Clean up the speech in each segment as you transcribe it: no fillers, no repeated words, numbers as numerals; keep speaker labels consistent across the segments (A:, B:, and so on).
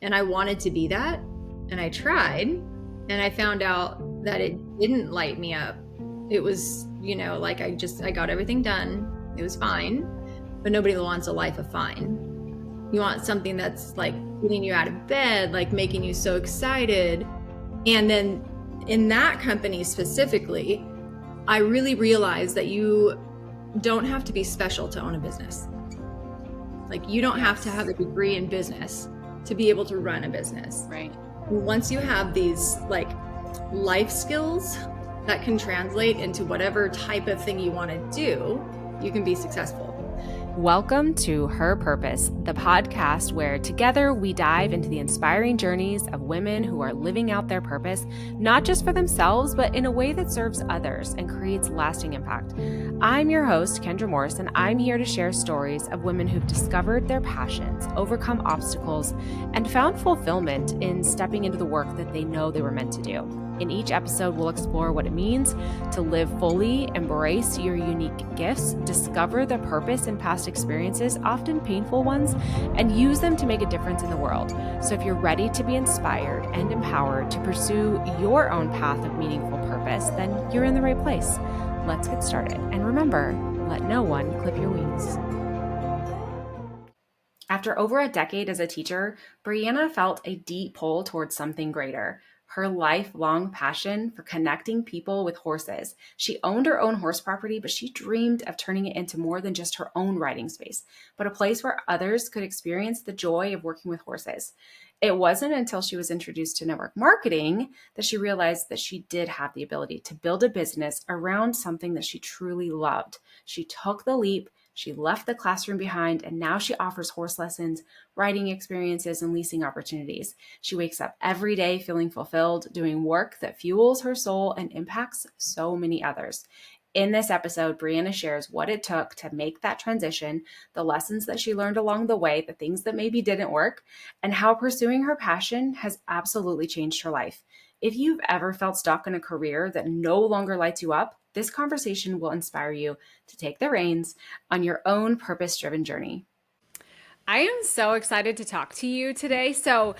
A: And I wanted to be that. And I tried, and I found out that it didn't light me up. It was, like I got everything done. It was fine, but nobody wants a life of fine. You want something that's like getting you out of bed, like making you so excited. And then in that company specifically, I really realized that you don't have to be special to own a business. Like you don't have to have a degree in business to be able to run a business.
B: Right.
A: Once you have these like life skills that can translate into whatever type of thing you want to do, you can be successful.
B: Welcome to Her Purpose, the podcast where together we dive into the inspiring journeys of women who are living out their purpose, not just for themselves, but in a way that serves others and creates lasting impact. I'm your host, Kendra Morris, and I'm here to share stories of women who've discovered their passions, overcome obstacles, and found fulfillment in stepping into the work that they know they were meant to do. In each episode, we'll explore what it means to live fully, embrace your unique gifts, discover the purpose in past experiences, often painful ones, and use them to make a difference in the world. So if you're ready to be inspired and empowered to pursue your own path of meaningful purpose, then you're in the right place. Let's get started. And remember, let no one clip your wings. After over a decade as a teacher, Briana felt a deep pull towards something greater. Her lifelong passion for connecting people with horses. She owned her own horse property, but she dreamed of turning it into more than just her own riding space, but a place where others could experience the joy of working with horses. It wasn't until she was introduced to network marketing that she realized that she did have the ability to build a business around something that she truly loved. She took the leap. She left the classroom behind, and now she offers horse lessons, riding experiences, and leasing opportunities. She wakes up every day feeling fulfilled, doing work that fuels her soul and impacts so many others. In this episode, Briana shares what it took to make that transition, the lessons that she learned along the way, the things that maybe didn't work, and how pursuing her passion has absolutely changed her life. If you've ever felt stuck in a career that no longer lights you up, this conversation will inspire you to take the reins on your own purpose-driven journey. I am so excited to talk to you today. So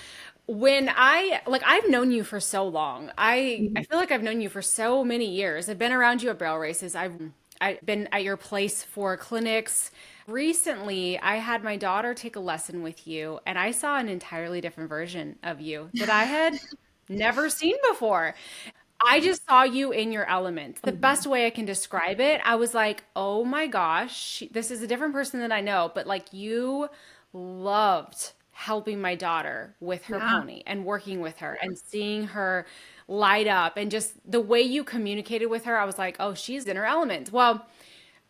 B: I've known you for so long. I feel like I've known you for so many years. I've been around you at barrel races. I've been at your place for clinics. Recently, I had my daughter take a lesson with you, and I saw an entirely different version of you that I had never seen before. I just saw you in your element. The best way I can describe it, I was like, oh my gosh, this is a different person than I know, but like you loved helping my daughter with her pony and working with her and seeing her light up and just the way you communicated with her. I was like, oh, she's in her element. Well,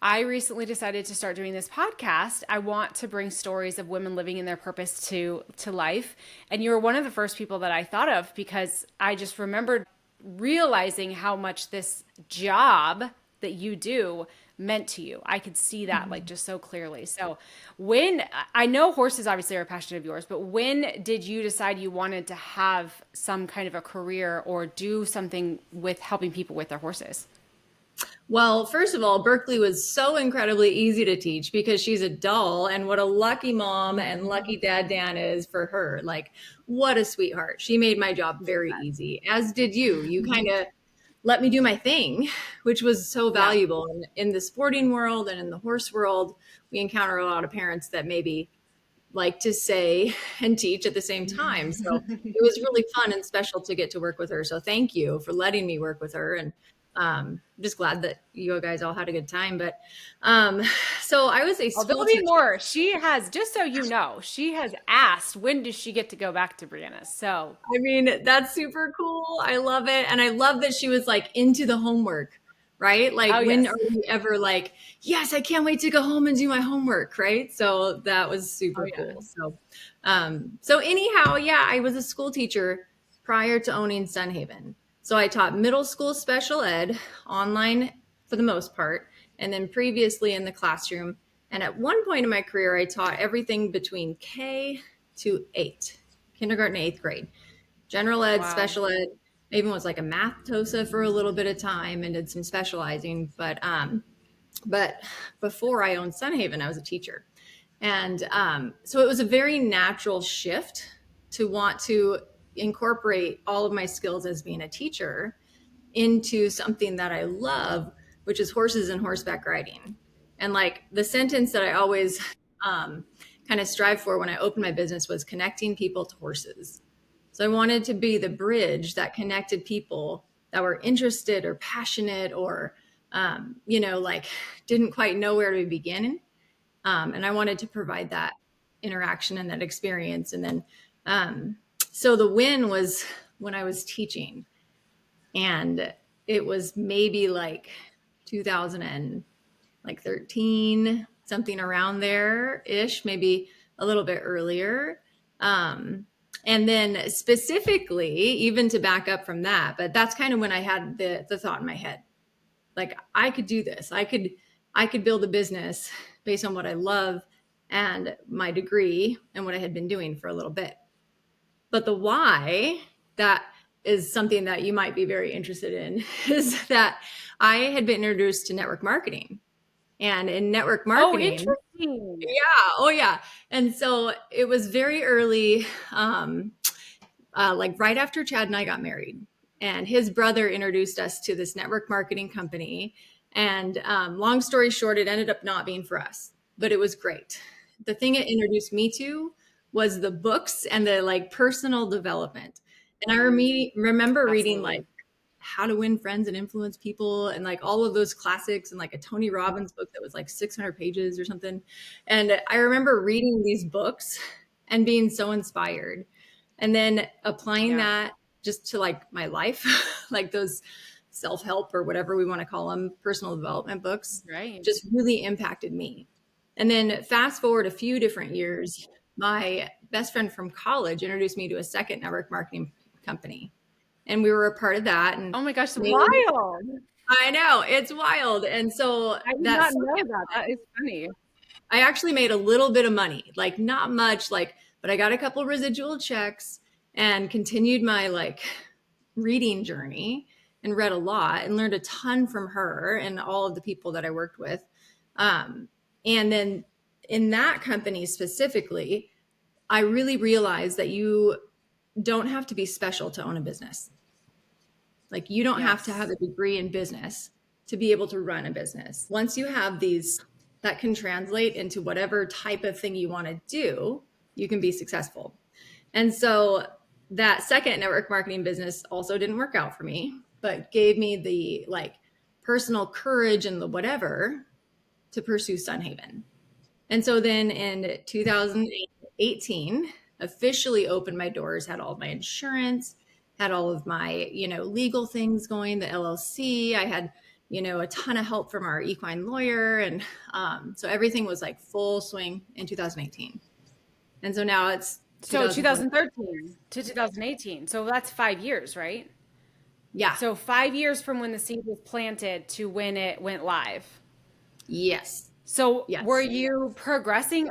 B: I recently decided to start doing this podcast. I want to bring stories of women living in their purpose to life. And you were one of the first people that I thought of because I just remembered realizing how much this job that you do meant to you. I could see that like just so clearly. So when I know horses obviously are a passion of yours, but when did you decide you wanted to have some kind of a career or do something with helping people with their horses?
A: Well, first of all, Berkeley was so incredibly easy to teach because she's a doll, and what a lucky mom and lucky dad Dan is for her. Like, what a sweetheart. She made my job very easy, as did you. You kind of let me do my thing, which was so valuable. In the sporting world and in the horse world, we encounter a lot of parents that maybe like to say and teach at the same time. So it was really fun and special to get to work with her. So thank you for letting me work with her. And I'm just glad that you guys all had a good time. But so I was a school
B: there'll be more. She has, just so you know, she has asked, when does she get to go back to Briana? So
A: I mean, that's super cool. I love it. And I love that she was like into the homework, right? Like when are we ever like, yes, I can't wait to go home and do my homework, right? So that was super cool. So anyhow, I was a school teacher prior to owning Sunhaven. So I taught middle school special ed online for the most part, and then previously in the classroom. And at one point in my career, I taught everything between K to 8, kindergarten, 8th grade, general ed, special ed. I even was like a math TOSA for a little bit of time and did some specializing. But before I owned Sunhaven, I was a teacher. And so it was a very natural shift to want to incorporate all of my skills as being a teacher into something that I love, which is horses and horseback riding. And like the sentence that I always kind of strive for when I opened my business was connecting people to horses. So I wanted to be the bridge that connected people that were interested or passionate or, like didn't quite know where to begin. And I wanted to provide that interaction and that experience. And then, so the win was when I was teaching, and it was maybe like 2013, something around there ish, maybe a little bit earlier. And then specifically, even to back up from that, but that's kind of when I had the thought in my head, like I could do this. I could build a business based on what I love and my degree and what I had been doing for a little bit. But the why, that is something that you might be very interested in, is that I had been introduced to network marketing. And in network marketing,
B: interesting.
A: yeah, oh yeah. And so it was very early, like right after Chad and I got married. And his brother introduced us to this network marketing company. And long story short, it ended up not being for us, but it was great. The thing it introduced me to was the books and the like personal development. And I remember reading like
B: Absolutely.
A: How to Win Friends and Influence People and like all of those classics, and like a Tony Robbins book that was like 600 pages or something. And I remember reading these books and being so inspired, and then applying
B: Yeah.
A: that just to like my life, like those self-help or whatever we want to call them, personal development books,
B: Right.
A: just really impacted me. And then fast forward a few different years, my best friend from college introduced me to a second network marketing company. And we were a part of that and
B: Oh my gosh,
A: made,
B: wild.
A: I know, it's wild. And so
B: I did
A: that
B: not know
A: second
B: that. That
A: one,
B: is funny.
A: I actually made a little bit of money, like not much, like, but I got a couple residual checks and continued my like reading journey and read a lot and learned a ton from her and all of the people that I worked with. And then in that company specifically, I really realized that you don't have to be special to own a business. Like you don't have to have
B: Yes.
A: a degree in business to be able to run a business. Once you have these that can translate into whatever type of thing you want to do, you can be successful. And so that second network marketing business also didn't work out for me, but gave me the like personal courage and the whatever to pursue Sunhaven. And so then in 2018, officially opened my doors, had all of my insurance, had all of my, legal things going, the LLC. I had, a ton of help from our equine lawyer. And so everything was like full swing in 2018. And so now it's
B: So
A: 2020.
B: 2013 to 2018. So that's 5 years, right?
A: Yeah.
B: So 5 years from when the seed was planted to when it went live.
A: Yes.
B: So were
A: Yes.
B: you progressing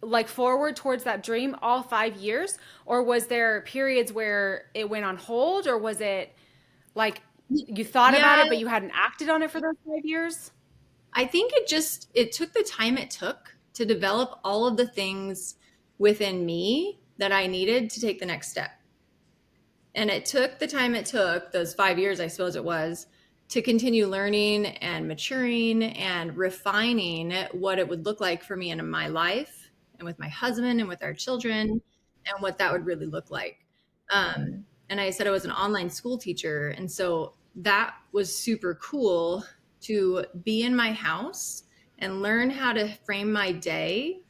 B: like forward towards that dream all 5 years? Or was there periods where it went on hold? Or was it like you thought about
A: Yeah.
B: it, but you hadn't acted on it for those 5 years?
A: I think it took the time it took to develop all of the things within me that I needed to take the next step. And it took the time it took, those 5 years, I suppose it was, to continue learning and maturing and refining what it would look like for me in my life and with my husband and with our children and what that would really look like. And I said I was an online school teacher. And so that was super cool to be in my house and learn how to frame my day,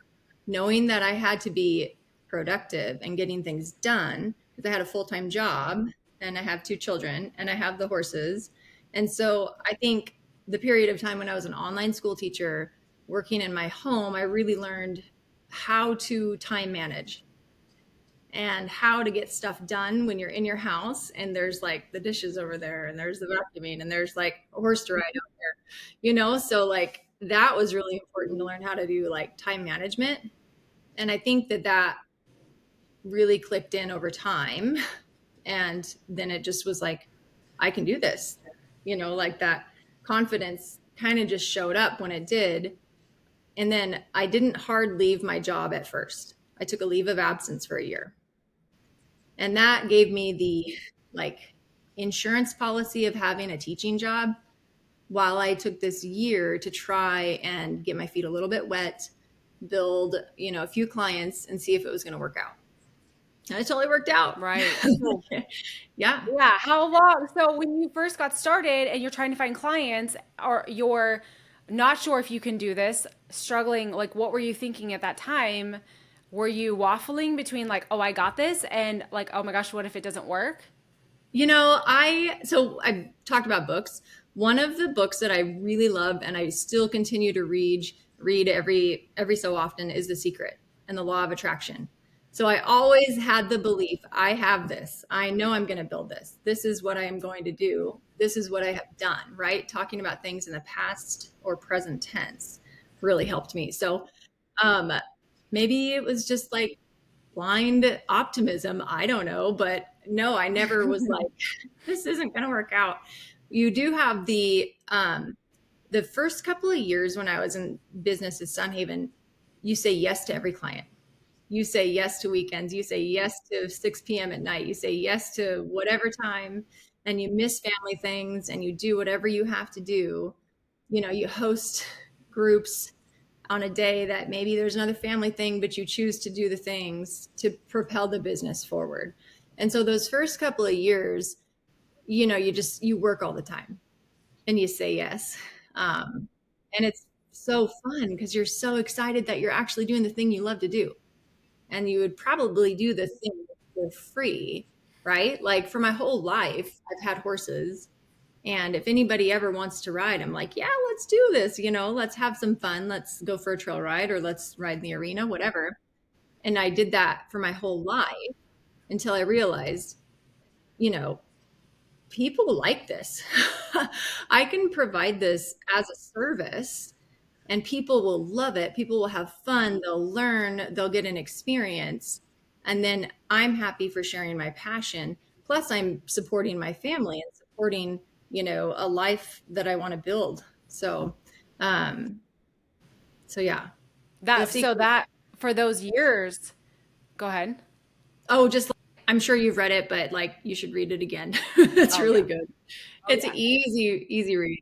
A: knowing that I had to be productive and getting things done because I had a full-time job and I have two children and I have the horses. And so I think the period of time when I was an online school teacher working in my home, I really learned how to time manage and how to get stuff done when you're in your house and there's like the dishes over there and there's the vacuuming and there's like a horse to ride out there, So like that was really important to learn how to do like time management. And I think that really clicked in over time. And then it just was like, I can do this, like that confidence kind of just showed up when it did. And then I didn't hard leave my job at first. I took a leave of absence for a year. And that gave me the like insurance policy of having a teaching job while I took this year to try and get my feet a little bit wet, build, a few clients and see if it was going to work out. And it totally worked out.
B: Right. So
A: Yeah.
B: yeah, how long? So when you first got started and you're trying to find clients, or you're not sure if you can do this, struggling, like what were you thinking at that time? Were you waffling between like, oh, I got this, and like, oh my gosh, what if it doesn't work?
A: I talked about books. One of the books that I really love and I still continue to read every so often is The Secret and the Law of Attraction. So I always had the belief, I have this. I know I'm going to build this. This is what I am going to do. This is what I have done, right? Talking about things in the past or present tense really helped me. So um maybe it was just like blind optimism. I don't know, but no, I never was like, this isn't going to work out. You do have the first couple of years when I was in business at Sunhaven, you say yes to every client. You say yes to weekends. You say yes to 6 p.m. at night. You say yes to whatever time, and you miss family things and you do whatever you have to do. You host groups on a day that maybe there's another family thing, but you choose to do the things to propel the business forward. And so those first couple of years, you work all the time and you say yes. Um, and it's so fun because you're so excited that you're actually doing the thing you love to do. And you would probably do the thing for free, right? Like for my whole life, I've had horses. And if anybody ever wants to ride, I'm like, yeah, let's do this. Let's have some fun. Let's go for a trail ride or let's ride in the arena, whatever. And I did that for my whole life until I realized, you know, people like this. I can provide this as a service and people will love it. People will have fun. They'll learn, they'll get an experience. And then I'm happy for sharing my passion. Plus, I'm supporting my family and supporting, a life that I want to build. Um, so yeah, the
B: That so
A: secret.
B: that for those years, go ahead.
A: Oh, just like, I'm sure you've read it, but like you should read it again. It's
B: Oh
A: really
B: yeah.
A: good.
B: Oh
A: It's an
B: yeah.
A: easy, easy read.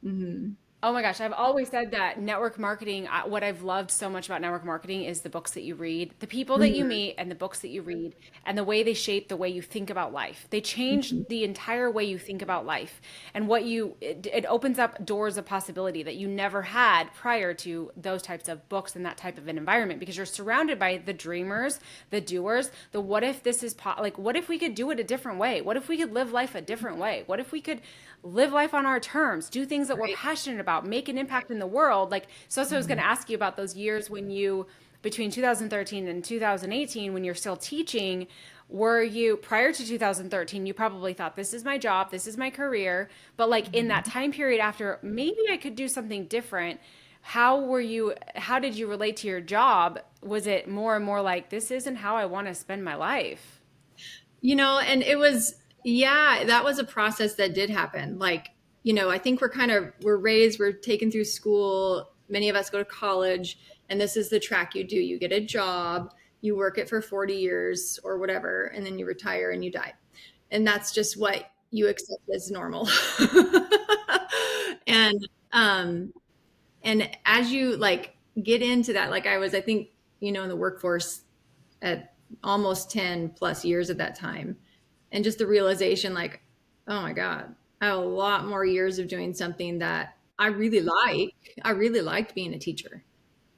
A: Hmm.
B: Oh my gosh, I've always said that network marketing, what I've loved so much about network marketing is the books that you read, the people that you
A: Hmm.
B: meet, and the books that you read, and the way they shape the way you think about life. They change
A: Hmm.
B: the entire way you think about life. And it opens up doors of possibility that you never had prior to those types of books and that type of an environment, because you're surrounded by the dreamers, the doers, the what if this is, like, what if we could do it a different way? What if we could live life a different way? What if we could live life on our terms, do things that we're
A: Right.
B: passionate about, make an impact in the world. Like, so I was going
A: Mhm.
B: to ask you about those years when you, between 2013 and 2018, when you're still teaching, were you, prior to 2013, you probably thought, this is my job, this is my career. But like in that time period after, maybe I could do something different. How did you relate to your job? Was it more and more like, this isn't how I want to spend my life?
A: And it was, yeah, that was a process that did happen. Like, I think we're raised, we're taken through school. Many of us go to college, and this is the track you do. You get a job, you work it for 40 years or whatever, and then you retire and you die. And that's just what you accept as normal. And, um, and as you like get into that, like I think, in the workforce at almost 10 plus years at that time. And just the realization, like, oh my God, I have a lot more years of doing something that I really like. I really liked being a teacher.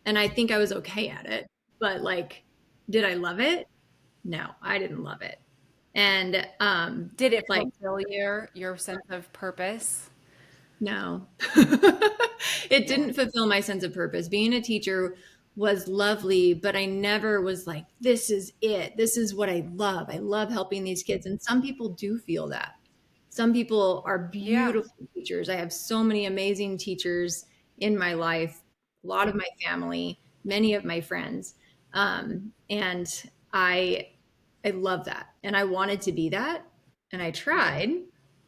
A: And I think I was okay at it. But like, did I love it? No, I didn't love it. And
B: Did it
A: like,
B: fulfill your sense of purpose?
A: no, it
B: Yeah.
A: didn't fulfill my sense of purpose. Being a teacher was lovely, but I never was like, this is it. This is what I love. I love helping these kids. And some people do feel that. Some people are
B: Yeah.
A: beautiful teachers. I have so many amazing teachers in my life, a lot of my family, many of my friends. And I I love that. And I wanted to be that. And I tried.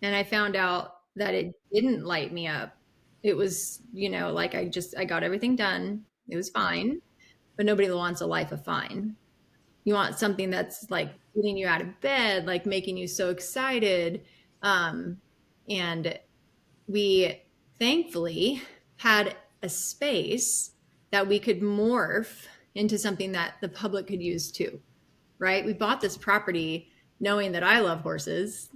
A: And I found out that it didn't light me up. It was, like I got everything done. It was fine. But nobody wants a life of fine. You want something that's like getting you out of bed, like making you so excited. And we thankfully had a space that we could morph into something that the public could use too, right? We bought this property knowing that I love horses.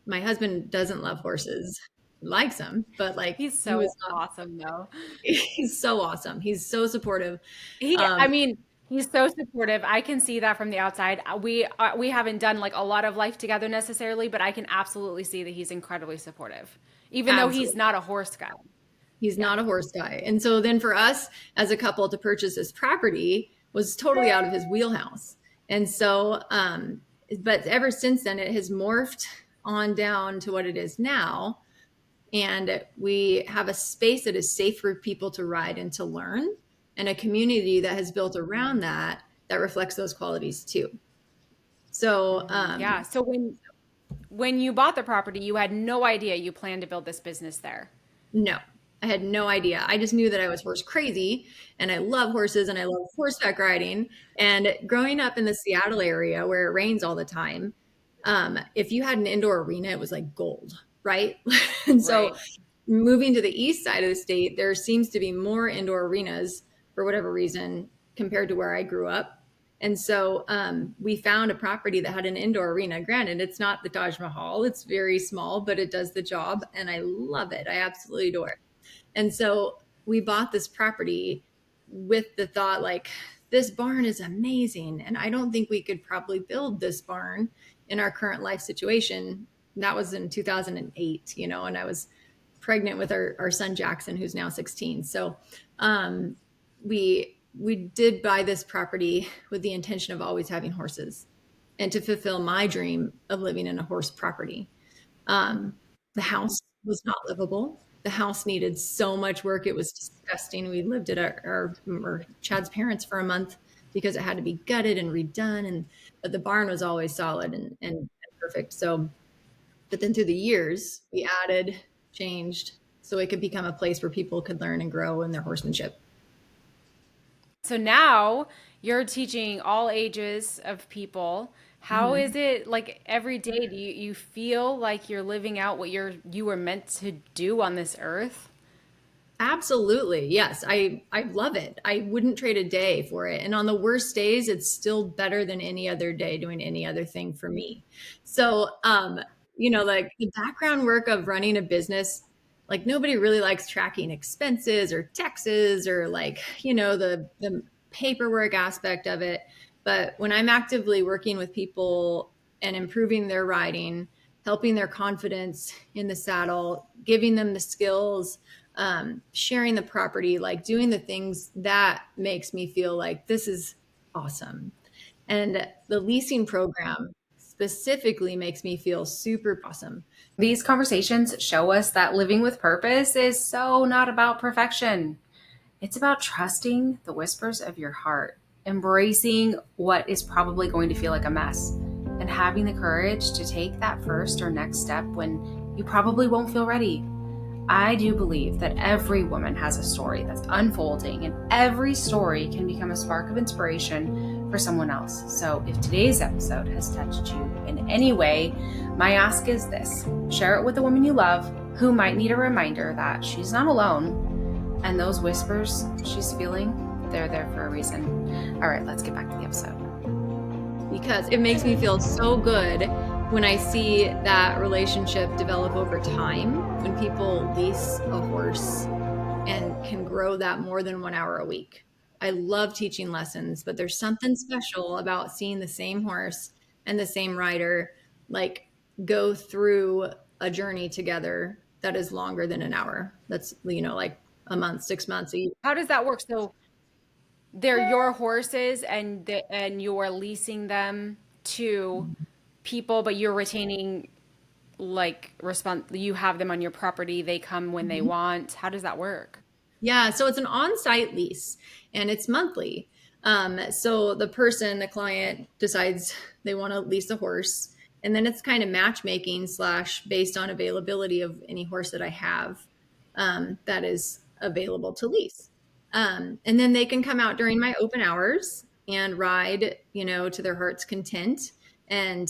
A: My husband doesn't love horses, he likes them, but like
B: He's
A: he
B: so
A: was not,
B: awesome though.
A: he's so awesome. He's so supportive. Um,
B: I mean, he's so supportive. I can see that from the outside. We haven't done like a lot of life together necessarily, but I can absolutely see that he's incredibly supportive, even though he's
A: Absolutely.
B: not a horse guy.
A: He's
B: Yeah.
A: not a horse guy. And so then for us as a couple to purchase this property was totally out of his wheelhouse. And so, but ever since then, it has morphed on down to what it is now. And we have a space that is safe for people to ride and to learn, and a community that has built around that that reflects those qualities too. So,
B: Yeah. So when you bought the property, you had no idea you planned to build this business there.
A: no, I had no idea. I just knew that I was horse crazy and I love horses and I love horseback riding. And growing up in the Seattle area where it rains all the time, if you had an indoor arena, it was like gold, right? And so
B: Right.
A: moving to the east side of the state, there seems to be more indoor arenas for whatever reason compared to where I grew up. And so we found a property that had an indoor arena. Granted, it's not the Taj Mahal, it's very small, but it does the job. And I love it. I absolutely adore it. And so we bought this property with the thought, like, this barn is amazing. And I don't think we could probably build this barn in our current life situation. That was in 2008, and I was pregnant with our son Jackson, who's now 16. So we did buy this property with the intention of always having horses and to fulfill my dream of living in a horse property. Um, the house was not livable. The house needed so much work. It was disgusting. We lived at our Chad's parents for a month because it had to be gutted and redone. But the barn was always solid and perfect. So, but then through the years, we added, changed, so it could become a place where people could learn and grow in their horsemanship.
B: So now you're teaching all ages of people. How
A: Mhm.
B: is it like every day? Do you feel like you're living out what you were meant to do on this earth?
A: Absolutely. Yes. I love it. I wouldn't trade a day for it. And on the worst days, it's still better than any other day doing any other thing for me. So, like the background work of running a business, like nobody really likes tracking expenses or taxes or like, the paperwork aspect of it. But when I'm actively working with people and improving their riding, helping their confidence in the saddle, giving them the skills, sharing the property, like doing the things that makes me feel like this is awesome. And the leasing program specifically makes me feel super awesome.
B: These conversations show us that living with purpose is so not about perfection. It's about trusting the whispers of your heart, embracing what is probably going to feel like a mess, and having the courage to take that first or next step when you probably won't feel ready. I do believe that every woman has a story that's unfolding, and every story can become a spark of inspiration for someone else. So, if today's episode has touched you in any way, my ask is this: share it with a woman you love who might need a reminder that she's not alone, and those whispers she's feeling, they're there for a reason. All right, let's get back to the episode.
A: Because it makes me feel so good when I see that relationship develop over time, when people lease a horse and can grow that more than 1 hour a week. I love teaching lessons, but there's something special about seeing the same horse and the same rider like go through a journey together that is longer than an hour. That's, like a month, 6 months, a year.
B: How does that work? So, they're your horses and you're leasing them to people, but you're retaining like response you have them on your property, they come when they want. How does that work?
A: Yeah, so it's an on-site lease and it's monthly. So the client decides they want to lease a horse, and then it's kind of matchmaking slash based on availability of any horse that I have that is available to lease. And then they can come out during my open hours. and ride, to their heart's content. And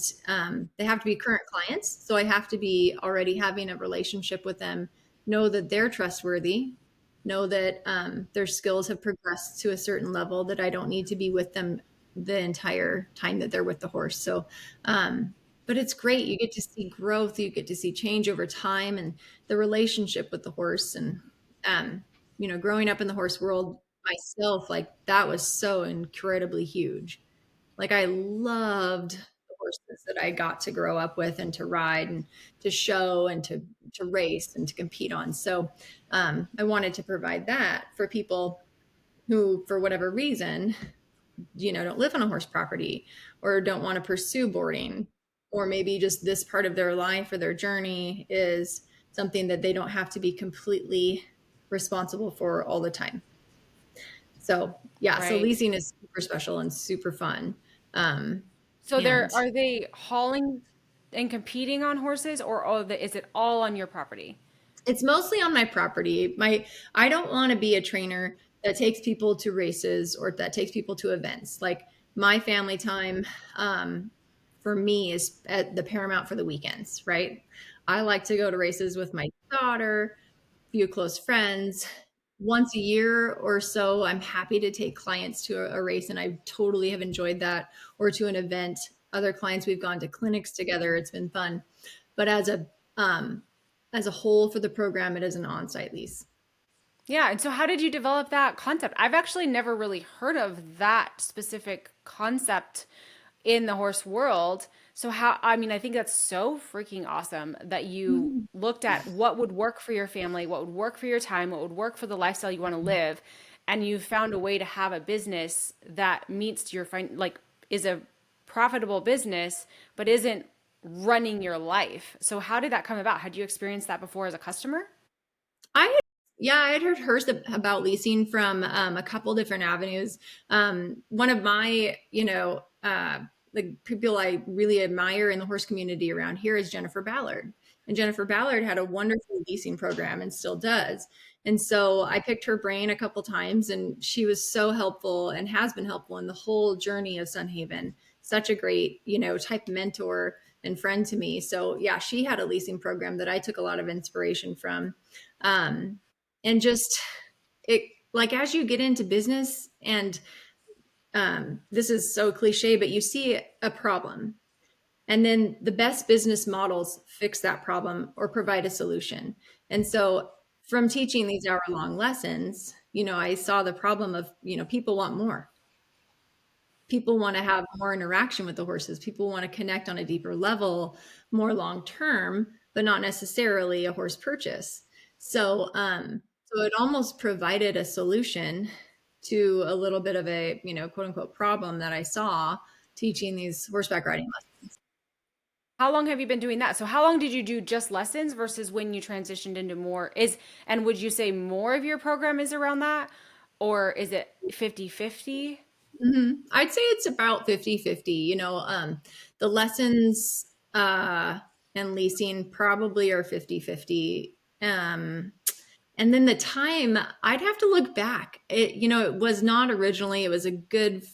A: they have to be current clients. So I have to be already having a relationship with them, know that they're trustworthy, know that their skills have progressed to a certain level, that I don't need to be with them the entire time that they're with the horse. So, but it's great. You get to see growth, you get to see change over time and the relationship with the horse. And, growing up in the horse world myself, like that was so incredibly huge. Like I loved the horses that I got to grow up with and to ride and to show and to race and to compete on. So I wanted to provide that for people who, for whatever reason, don't live on a horse property or don't want to pursue boarding, or maybe just this part of their life or their journey is something that they don't have to be completely responsible for all the time. So yeah, so
B: Right.
A: leasing is super special and super fun.
B: So
A: And
B: are they hauling and competing on horses, or is it all on your property?
A: it's mostly on my property. I don't want to be a trainer that takes people to races or that takes people to events. Like my family time, for me is at the paramount for the weekends, right? I like to go to races with my daughter, few close friends. Once a year or so, I'm happy to take clients to a race, and I totally have enjoyed that, or to an event. Other clients, we've gone to clinics together. It's been fun. But um, as a whole for the program, it is an on-site lease.
B: Yeah. And so, how did you develop that concept? I've actually never really heard of that specific concept in the horse world. So, I mean, I think that's so freaking awesome that you
A: Mhm.
B: looked at what would work for your family, what would work for your time, what would work for the lifestyle you want to live. And you found a way to have a business that meets your, like, is a profitable business, but isn't running your life. So, how did that come about? Had you experienced that before as a customer?
A: I had, yeah, I had heard about leasing from a couple different avenues. One of my, the people I really admire in the horse community around here is Jennifer Ballard. And Jennifer Ballard had a wonderful leasing program and still does. And so I picked her brain a couple times, and she was so helpful and has been helpful in the whole journey of Sunhaven. Such a great, type mentor and friend to me. So yeah, she had a leasing program that I took a lot of inspiration from. Um, and just it, like, as you get into business, and this is so cliche, but you see a problem, and then the best business models fix that problem or provide a solution. And so from teaching these hour long lessons, I saw the problem of, people want more. People want to have more interaction with the horses. People want to connect on a deeper level, more long term, but not necessarily a horse purchase. So, so it almost provided a solution to a little bit of a, quote unquote problem that I saw teaching these horseback riding lessons.
B: How long have you been doing that? So how long did you do just lessons versus when you transitioned into more and would you say more of your program is around that, or is it 50-50?
A: I'd say it's about 50-50. The lessons and leasing probably are 50-50. And then the time, I'd have to look back. It was not originally, it was a good,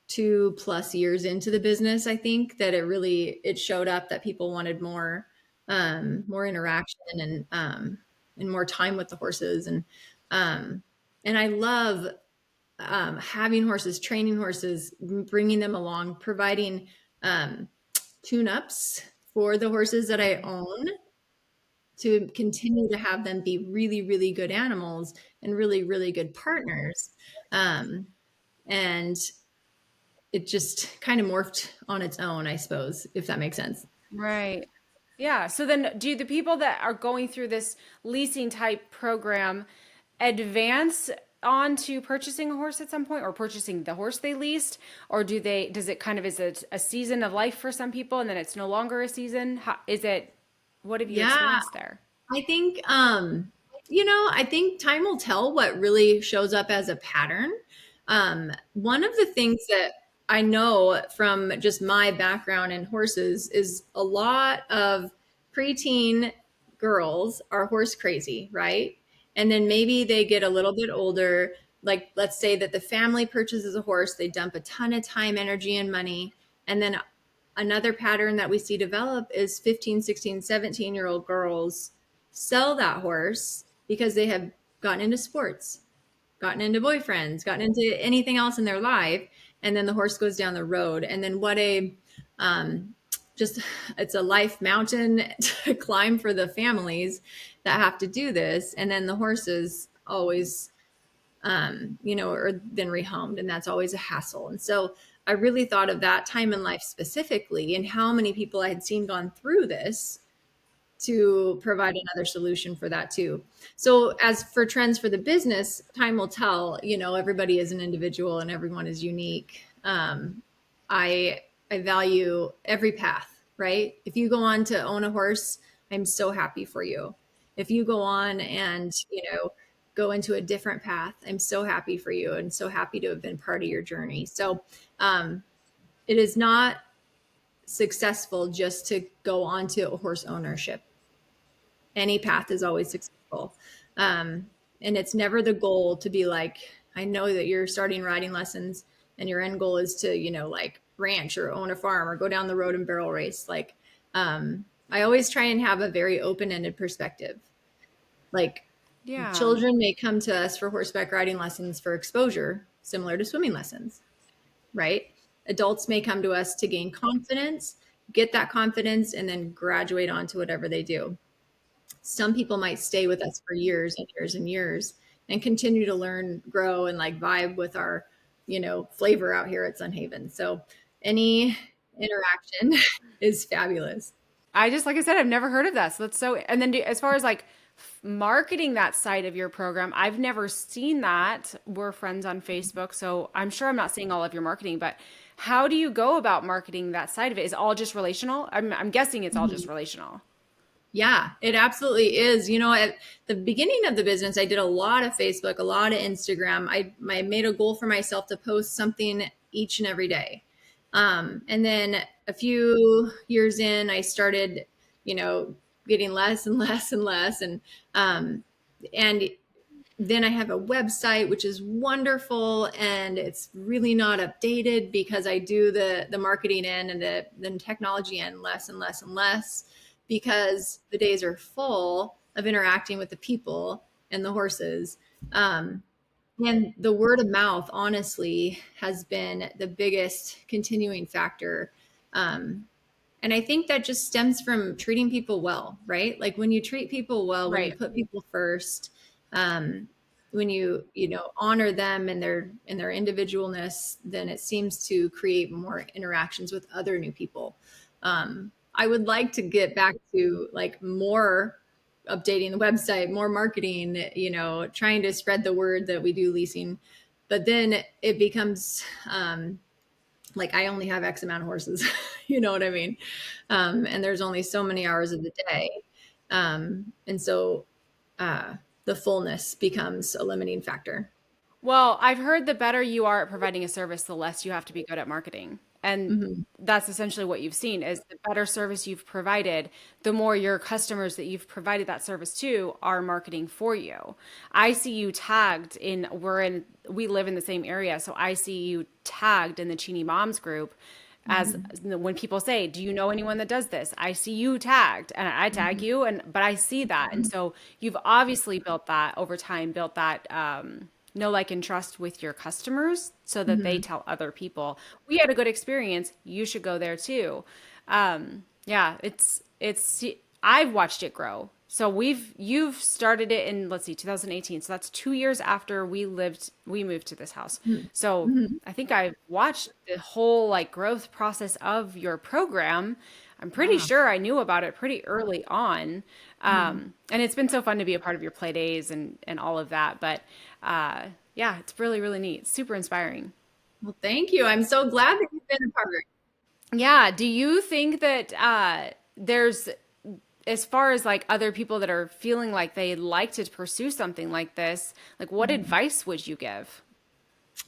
A: 2+ years into the business, I think that it showed up that people wanted more interaction and more time with the horses. And I love having horses, training horses, bringing them along, providing um, tune-ups for the horses that I own to continue to have them be really, really good animals and really, really good partners. And it just kind of morphed on its own, I suppose, if that makes sense.
B: Right. Yeah. So then do the people that are going through this leasing type program advance on to purchasing a horse at some point, or purchasing the horse they leased, or does it kind of, is it a season of life for some people and then it's no longer a season? What have you
A: Yeah,
B: experienced there?
A: I think I think time will tell what really shows up as a pattern. One of the things that I know from just my background in horses is a lot of preteen girls are horse crazy, right? And then maybe they get a little bit older, like, let's say that the family purchases a horse, they dump a ton of time, energy, and money. And then another pattern that we see develop is 15, 16, 17-year-old girls sell that horse because they have gotten into sports, gotten into boyfriends, gotten into anything else in their life. And then the horse goes down the road. And then what a, just, it's a life mountain to climb for the families that have to do this. And then the horses always, or been rehomed, and that's always a hassle. And so I really thought of that time in life specifically and how many people I had seen gone through this to provide another solution for that too. So as for trends for the business, time will tell. Everybody is an individual and everyone is unique. I value every path, right? If you go on to own a horse, I'm so happy for you. If you go on and, go into a different path, I'm so happy for you and so happy to have been part of your journey. So it is not successful just to go on to horse ownership. Any path is always successful. And it's never the goal to be like, I know that you're starting riding lessons and your end goal is to, like ranch or own a farm or go down the road and barrel race. Like, I always try and have a very open-ended perspective. Like,
B: Yeah.
A: children may come to us for horseback riding lessons for exposure, similar to swimming lessons, right? Adults may come to us to gain confidence, get that confidence, and then graduate on to whatever they do. Some people might stay with us for years and years and years and continue to learn, grow, and like vibe with our, flavor out here at Sunhaven. So any interaction is fabulous.
B: Like I said, I've never heard of that. So that's so, and then as far as like marketing that side of your program, I've never seen that. We're friends on Facebook, so I'm sure I'm not seeing all of your marketing, but how do you go about marketing that side of it? Is it all just relational? I'm guessing it's all just relational.
A: Yeah, it absolutely is. At the beginning of the business, I did a lot of Facebook, a lot of Instagram. I made a goal for myself to post something each and every day. And then a few years in, I started, getting less and less and less. And then I have a website, which is wonderful, and it's really not updated because I do the marketing end and the technology end less and less and less because the days are full of interacting with the people and the horses. And the word of mouth, honestly, has been the biggest continuing factor. And I think that just stems from treating people well, right? Like when you treat people well, when you
B: Right.
A: put people first, when you honor them and their individualness, then it seems to create more interactions with other new people. I would like to get back to like more updating the website, more marketing, trying to spread the word that we do leasing. But then it becomes like I only have X amount of horses, you know what I mean? And there's only so many hours of the day. And so the fullness becomes a limiting factor.
B: Well, I've heard the better you are at providing a service, the less you have to be good at marketing. And
A: Hmm.
B: that's essentially what you've seen is the better service you've provided, the more your customers that you've provided that service to are marketing for you. I see you tagged we live in the same area, so I see you tagged in the Chini Moms group as
A: Hmm.
B: when people say, "Do you know anyone that does this?" I see you tagged and I tag
A: Hmm.
B: you but I see that. And so you've obviously built that over time, built that know, like, and trust with your customers so that they
A: Hmm.
B: tell other people, we had a good experience. You should go there too. Yeah, I've watched it grow. So you've started it in, let's see, 2018. So that's 2 years after we moved to this house. So
A: Hmm.
B: I think I've watched the whole like growth process of your program. I'm pretty
A: Wow.
B: sure I knew about it pretty early on.
A: Hmm.
B: And it's been so fun to be a part of your play days and all of that. But yeah, it's really, really neat. Super inspiring.
A: Well, thank you. I'm so glad that you've been a part.
B: Yeah. Do you think that there's, as far as like other people that are feeling like they'd like to pursue something like this, like what advice would you give?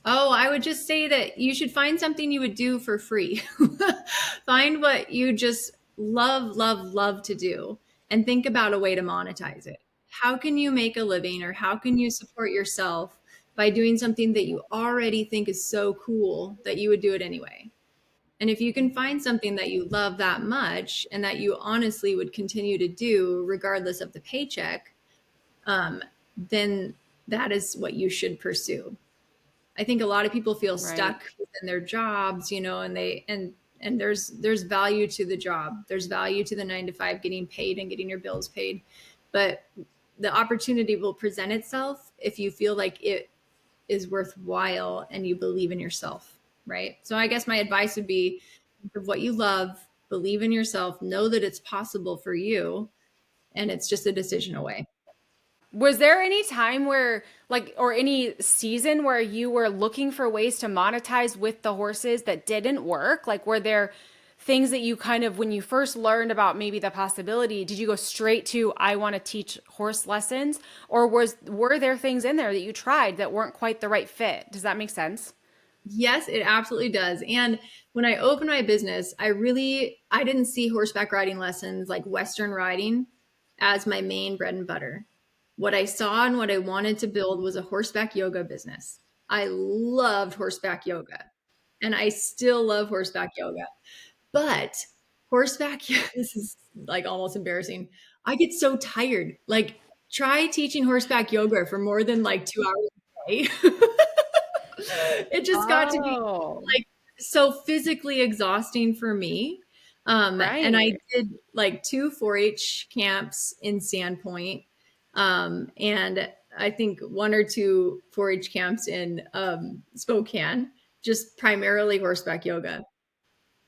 A: Oh, I would just say that you should find something you would do for free. Find what you just love, love, love to do and think about a way to monetize it. How can you make a living or how can you support yourself by doing something that you already think is so cool that you would do it anyway. And if you can find something that you love that much and that you honestly would continue to do regardless of the paycheck, then that is what you should pursue. I think a lot of people feel
B: Right.
A: stuck within their jobs, and there's value to the job. There's value to the 9 to 5 getting paid and getting your bills paid. But the opportunity will present itself if you feel like it is worthwhile and you believe in yourself, right? So I guess my advice would be think of what you love, believe in yourself, know that it's possible for you, and it's just a decision away.
B: Was there any time where, like, or any season where you were looking for ways to monetize with the horses that didn't work? Like, were there things that you kind of, when you first learned about maybe the possibility, did you go straight to, I want to teach horse lessons? Or were there things in there that you tried that weren't quite the right fit? Does that make sense?
A: Yes, it absolutely does. And when I opened my business, I didn't see horseback riding lessons like Western riding as my main bread and butter. What I saw and what I wanted to build was a horseback yoga business. I loved horseback yoga and I still love horseback yoga. But horseback, this is like almost embarrassing. I get so tired. Like, try teaching horseback yoga for more than like 2 hours a day. It just got to be
B: Oh,
A: like so physically exhausting for me. And I
B: right.
A: did like two 4-H camps in Sandpoint, and I think one or two 4-H camps in Spokane, just primarily horseback yoga.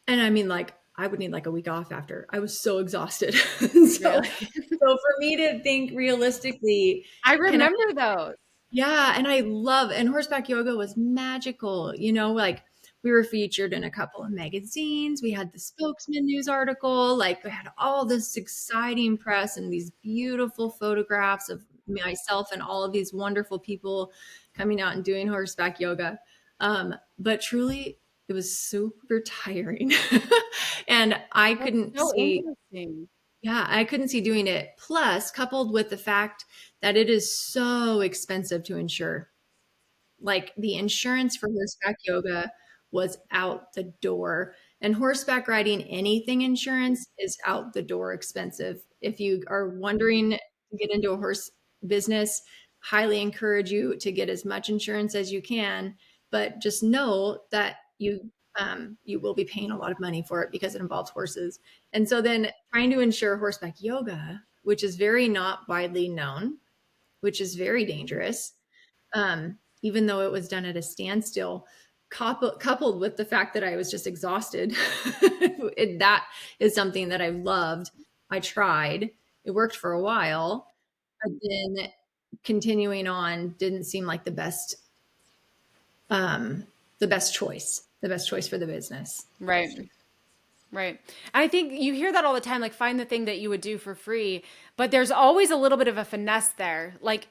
A: And I mean, like, I would need like a week off after. I was so exhausted. So,
B: Really?
A: so for me to think realistically,
B: I
A: can I
B: remember those.
A: yeah, and and horseback yoga was magical. Like we were featured in a couple of magazines. We had the Spokesman news article. Like we had all this exciting press and these beautiful photographs of myself and all of these wonderful people coming out and doing horseback yoga. But truly, it was super tiring. And
B: That's so interesting.
A: I couldn't see doing it. Plus, coupled with the fact that it is so expensive to insure. Like the insurance for horseback yoga was out the door. And horseback riding, anything insurance is out the door expensive. If you are wondering to get into a horse business, highly encourage you to get as much insurance as you can. But just know that you will be paying a lot of money for it because it involves horses. And so then trying to insure horseback yoga, which is very not widely known, which is very dangerous, even though it was done at a standstill, coupled with the fact that I was just exhausted. That is something that I loved. I tried. It worked for a while, but then continuing on didn't seem like the best choice for the business.
B: Right. Right. And I think you hear that all the time, like find the thing that you would do for free, but there's always a little bit of a finesse there. Like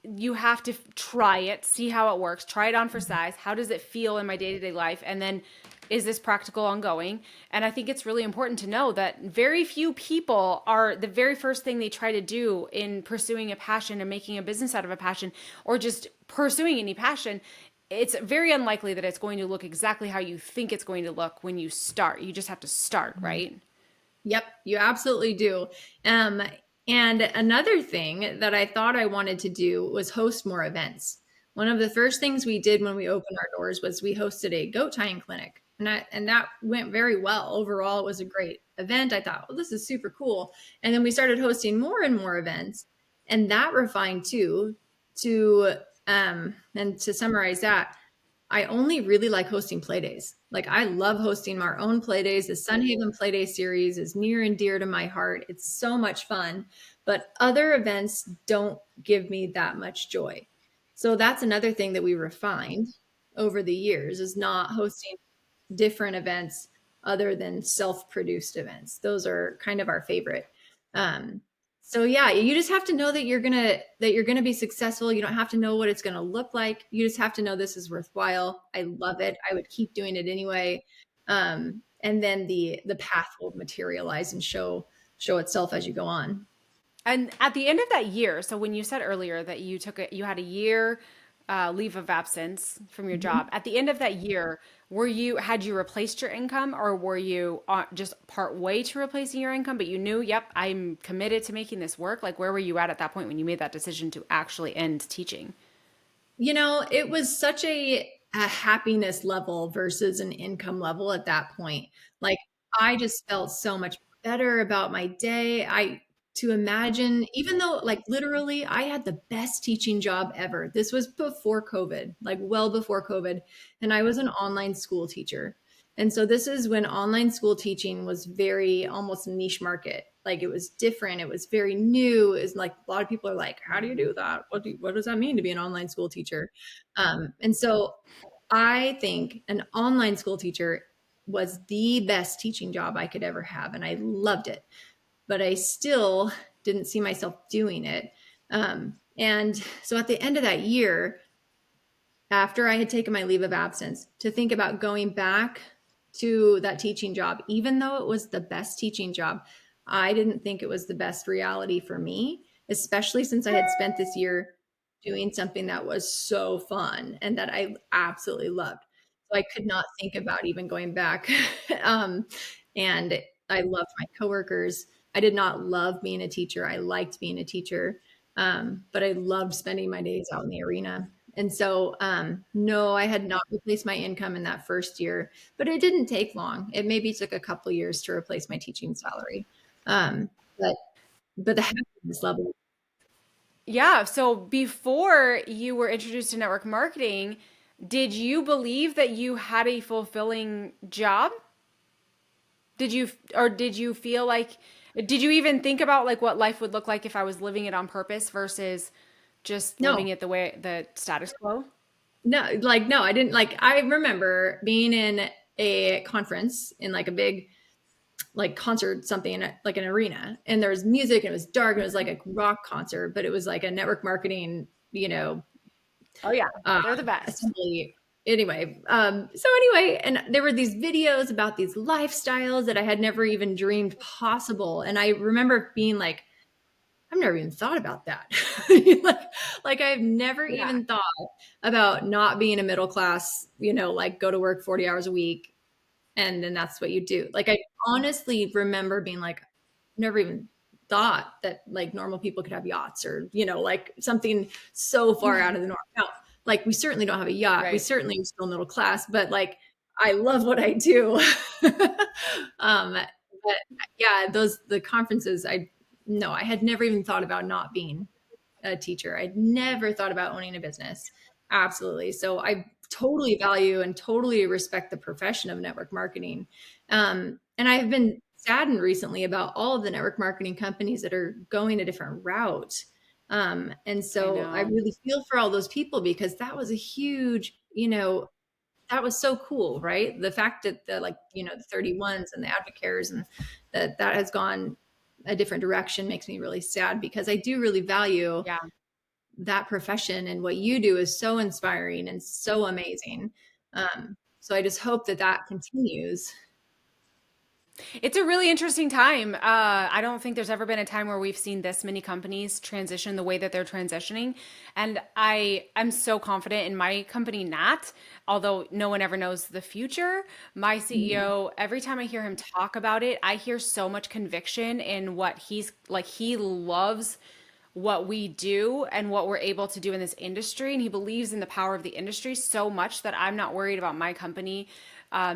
B: you have to try it, see how it works, try it on for size. How does it feel in my day-to-day life? And then is this practical ongoing? And I think it's really important to know that very few people are the very first thing they try to do in pursuing a passion and making a business out of a passion or just pursuing any passion, it's very unlikely that it's going to look exactly how you think it's going to look when you start. You just have to start, right?
A: Yep, you absolutely do. Um, and another thing that I thought I wanted to do was host more events. One of the first things we did when we opened our doors was we hosted a goat tying clinic. And that went very well. Overall, it was a great event. I thought, well, this is super cool. And then we started hosting more and more events. And that refined too to and to summarize that, I only really like hosting play days. Like I love hosting our own play days. The Sunhaven play day series is near and dear to my heart. It's so much fun, but other events don't give me that much joy. So that's another thing that we refined over the years is not hosting different events other than self-produced events. Those are kind of our favorite. Um, so yeah, you just have to know that you're gonna be successful. You don't have to know what it's gonna look like. You just have to know this is worthwhile. I love it. I would keep doing it anyway. And then the path will materialize and show itself as you go on.
B: And at the end of that year, so when you said earlier that you had a year leave of absence from your
A: Mhm.
B: job. At the end of that year, had you replaced your income, or were you just part way to replacing your income, but you knew, yep, I'm committed to making this work? Like, where were you at that point when you made that decision to actually end teaching?
A: It was such a happiness level versus an income level at that point. Like, I just felt so much better about my day. I To imagine, even though, like, literally I had the best teaching job ever. This was before COVID, like well before COVID, and I was an online school teacher. And so this is when online school teaching was very almost niche market. Like, it was different. It was very new. It's like a lot of people are like, "How do you do that? What does that mean to be an online school teacher?" And so I think an online school teacher was the best teaching job I could ever have, and I loved it. But I still didn't see myself doing it. And so at the end of that year, after I had taken my leave of absence, to think about going back to that teaching job, even though it was the best teaching job, I didn't think it was the best reality for me, especially since I had spent this year doing something that was so fun and that I absolutely loved. So I could not think about even going back. um, and I loved my coworkers. I did not love being a teacher. I liked being a teacher, but I loved spending my days out in the arena. And so, no, I had not replaced my income in that first year, but it didn't take long. It maybe took a couple years to replace my teaching salary. Um, but but the happiness level,
B: Yeah. So before you were introduced to network marketing, did you believe that you had a fulfilling job? Did you feel like, did you even think about like what life would look like if I was living it on purpose versus just
A: no,
B: living it the way the status quo?
A: no, I didn't. Like, I remember being in a conference in like a big like concert, something in like an arena, and there was music and it was dark and it was like a rock concert, but it was like a network marketing,
B: Oh yeah,
A: uh,
B: they're the best.
A: assembly. Anyway, and there were these videos about these lifestyles that I had never even dreamed possible. And I remember being like, I've never even thought about that. like, like I've never
B: Yeah,
A: even thought about not being a middle class, like go to work 40 hours a week and then that's what you do. Like, I honestly remember being like, never even thought that like normal people could have yachts or like something so far out of the norm. Now, like, we certainly don't have a yacht. We
B: right.
A: certainly are still middle class, but like I love what I do. But yeah, those the conferences. I No, I had never even thought about not being a teacher. I'd never thought about owning a business. Absolutely. So I totally value and totally respect the profession of network marketing. And I've been saddened recently about all of the network marketing companies that are going a different route. And
B: I
A: so I
B: know.
A: really feel for all those people because that was a huge, that was so cool, right? The fact that the 31s and the advocates and that has gone a different direction makes me really sad because I do really value
B: Yeah.
A: that profession, and what you do is so inspiring and so amazing. So I just hope that that continues.
B: It's a really interesting time. I don't think there's ever been a time where we've seen this many companies transition the way that they're transitioning. And I'm so confident in my company, Nat, although no one ever knows the future. My
A: Mhm.
B: CEO, every time I hear him talk about it, I hear so much conviction in what he's like. He loves what we do and what we're able to do in this industry. And he believes in the power of the industry so much that I'm not worried about my company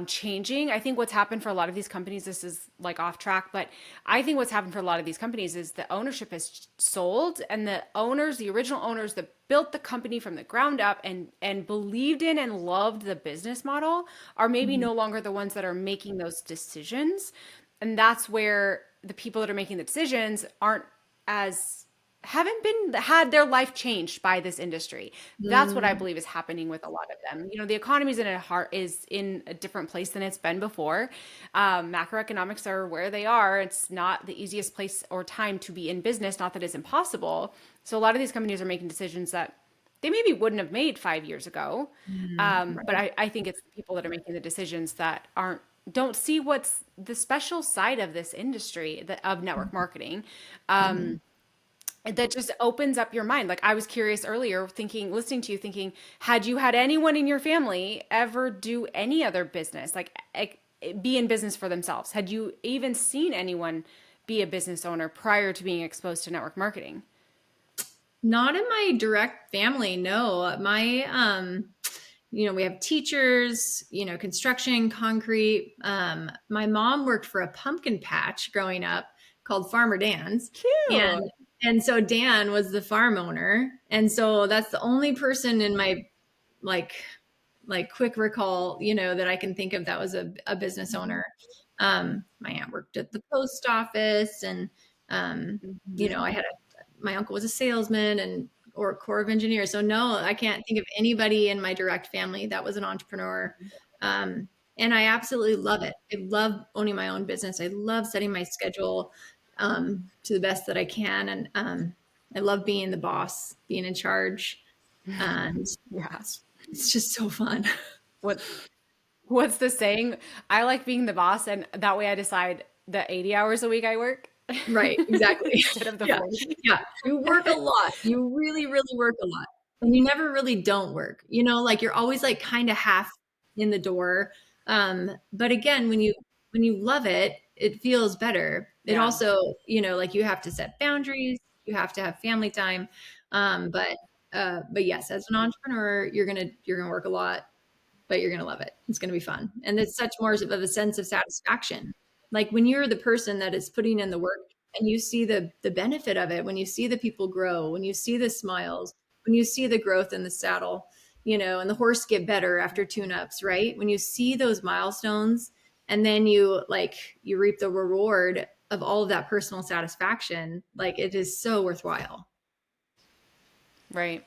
B: changing. I think what's happened for a lot of these companies, this is like off track, but I think what's happened for a lot of these companies is the ownership has sold, and the owners, the original owners that built the company from the ground up and believed in and loved the business model are maybe
A: Mhm.
B: no longer the ones that are making those decisions. And that's where the people that are making the decisions aren't as haven't been had their life changed by this industry. That's what I
A: Mm.
B: believe is happening with a lot of them. The economy's in a heart is in a different place than it's been before. Macroeconomics are where they are. It's not the easiest place or time to be in business. Not that it's impossible. So a lot of these companies are making decisions that they maybe wouldn't have made 5 years ago. But
A: Right.
B: I think it's the people that are making the decisions that don't see what's the special side of this industry of network marketing.
A: Mhm.
B: that just opens up your mind. Like I was curious earlier, thinking, listening to you, thinking, had you had anyone in your family ever do any other business, be in business for themselves? Had you even seen anyone be a business owner prior to being exposed to network marketing?
A: Not in my direct family, no. We have teachers, construction, concrete. My mom worked for a pumpkin patch growing up called Farmer Dan's. And
B: Cute.
A: and so Dan was the farm owner. And so that's the only person in my like quick recall, that I can think of that was a business owner. My aunt worked at the post office, and I had my uncle was a salesman and or Corps of Engineers. So no, I can't think of anybody in my direct family that was an entrepreneur. Um, and I absolutely love it. I love owning my own business. I love setting my schedule to the best that I can, and I love being the boss, being in charge, and
B: Yeah.
A: it's just so fun.
B: What What's the saying? I like being the boss, and that way I decide the 80 hours a week I work
A: Right, exactly.
B: instead of the
A: Yeah,
B: 40.
A: yeah. You work a lot. You really, really work a lot. And you never really don't work. Like you're always like kind of half in the door. But again, when you love it, it feels better. It
B: Yeah.
A: also, like you have to set boundaries, you have to have family time. But yes, as an entrepreneur, you're gonna work a lot, but you're going to love it. It's going to be fun. And it's such more of a sense of satisfaction. Like when you're the person that is putting in the work and you see the benefit of it, when you see the people grow, when you see the smiles, when you see the growth in the saddle, and the horse get better after tune-ups, right? When you see those milestones and then you reap the reward of all of that personal satisfaction, like it is so worthwhile.
B: Right.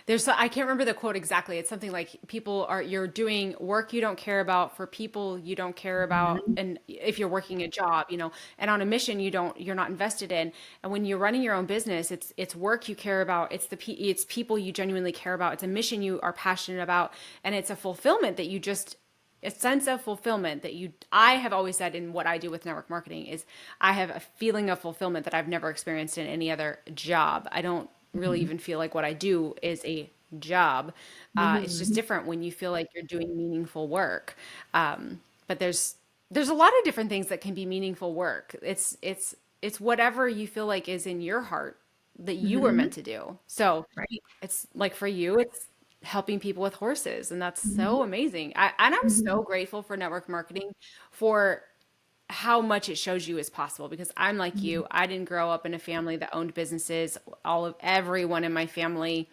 B: I can't remember the quote exactly. It's something like you're doing work you don't care about for people you don't care about.
A: Mhm.
B: And if you're working a job, and on a mission you're not invested in. And when you're running your own business, it's work you care about. It's people you genuinely care about. It's a mission you are passionate about. And it's a fulfillment a sense of fulfillment I have always said in what I do with network marketing is I have a feeling of fulfillment that I've never experienced in any other job. I don't really
A: Mhm.
B: even feel like what I do is a job. It's just
A: Mhm.
B: different when you feel like you're doing meaningful work. But there's a lot of different things that can be meaningful work. It's whatever you feel like is in your heart that you were meant
A: Mhm.
B: to do. So
A: Right.
B: it's like for you, it's helping people with horses, and that's so
A: Mhm.
B: amazing. And I'm
A: Mhm.
B: so grateful for network marketing for how much it shows you is possible because I'm like
A: Mhm.
B: you. I didn't grow up in a family that owned businesses. Everyone in my family